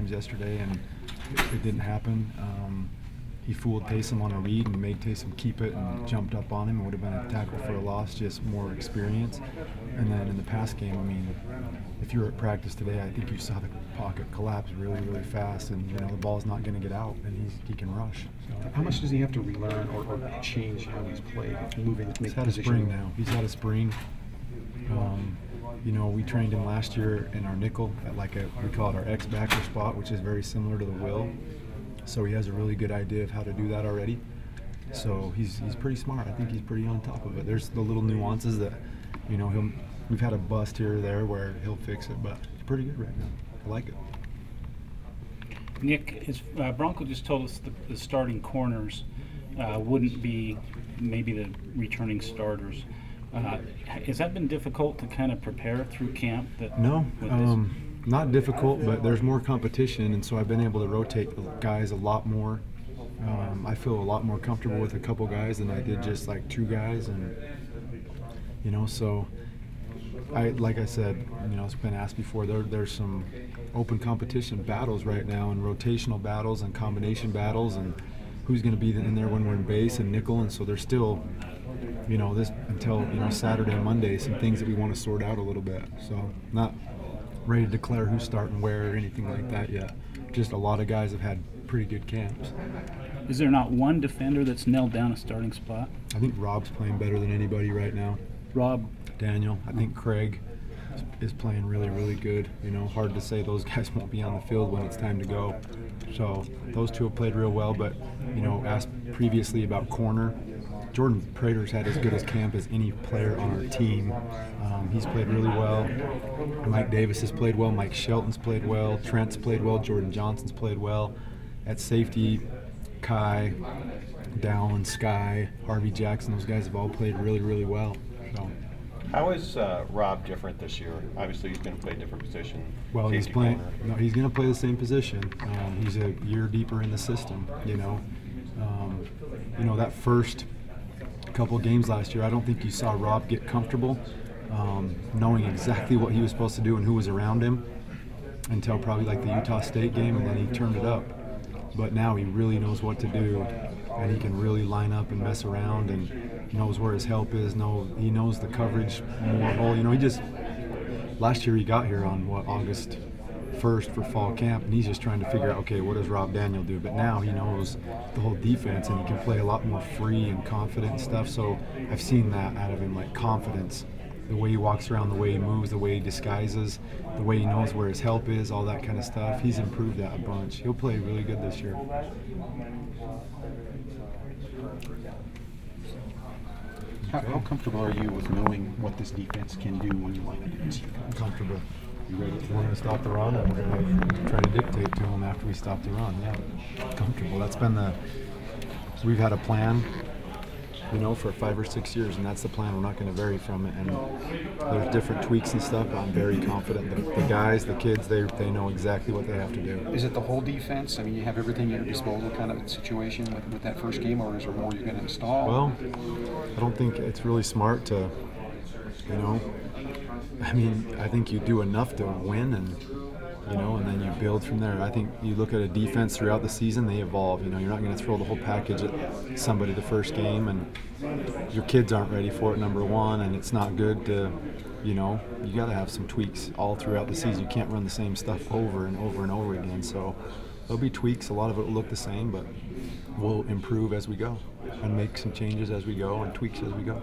times yesterday, and it didn't happen. He fooled Taysom on a read and made Taysom keep it and jumped up on him. It would have been a tackle for a loss, just more experience. And then in the pass game, I mean, if you were at practice today, I think you saw the pocket collapse really, really fast, and the ball's not going to get out, and he can rush. So. How much does he have to relearn or change how he's played, moving? He's had a spring now. He's had a spring. We trained him last year in our nickel at we call it our X-backer spot, which is very similar to the will. So he has a really good idea of how to do that already. So he's pretty smart. I think he's pretty on top of it. There's the little nuances that, we've had a bust here or there where he'll fix it, but he's pretty good right now. I like it. Nick, Bronco just told us the starting corners wouldn't be maybe the returning starters. Has that been difficult to kind of prepare through camp? No, not difficult, but there's more competition, and so I've been able to rotate guys a lot more. I feel a lot more comfortable with a couple guys than I did just like 2 guys, and so like I said, it's been asked before, there's some open competition battles right now, and rotational battles and combination battles, and who's going to be in there when we're in base and nickel, and so there's still this until Saturday, Monday, some things that we want to sort out a little bit. So not ready to declare who's starting where or anything like that yet. Just a lot of guys have had pretty good camps. Is there not one defender that's nailed down a starting spot? I think Rob's playing better than anybody right now. Rob, Daniel. I think Craig is playing really, really good. Hard to say those guys won't be on the field when it's time to go. So those 2 have played real well, but asked previously about corner. Jordan Prater's had as good a camp as any player on our team. He's played really well. Mike Davis has played well. Mike Shelton's played well. Trent's played well. Jordan Johnson's played well. At safety, Kai, Dallin, Sky, Harvey Jackson, those guys have all played really, really well. So. How is Rob different this year? Obviously, he's going to play a different position. Well, he's playing. No, he's going to play the same position. He's a year deeper in the system. That first couple games last year, I don't think you saw Rob get comfortable knowing exactly what he was supposed to do and who was around him until probably like the Utah State game, and then he turned it up. But now he really knows what to do, and he can really line up and mess around, and knows where his help is. He knows the coverage more. Last year he got here on August 1st for fall camp, and he's just trying to figure out, okay, what does Rob Daniel do? But now he knows the whole defense, and he can play a lot more free and confident and stuff. So I've seen that out of him, like confidence. The way he walks around, the way he moves, the way he disguises, the way he knows where his help is, all that kind of stuff. He's improved that a bunch. He'll play really good this year. How comfortable are you with knowing what this defense can do when you line up against you guys? Comfortable. We're going to stop the run, and we're going to try to dictate to them after we stop the run. Yeah, comfortable. That's been we've had a plan, for 5 or 6 years, and that's the plan. We're not going to vary from it. And there's different tweaks and stuff, but I'm very confident that the guys, the kids, they know exactly what they have to do. Is it the whole defense? I mean, you have everything at your disposal kind of situation with that first game, or is there more you're going to install? Well, I don't think it's really smart to, I think you do enough to win, and then you build from there. I think you look at a defense throughout the season, they evolve. You're not going to throw the whole package at somebody the first game, and your kids aren't ready for it, number one, and it's not good to, you got to have some tweaks all throughout the season. You can't run the same stuff over and over and over again. So there'll be tweaks. A lot of it will look the same, but we'll improve as we go and make some changes as we go and tweaks as we go.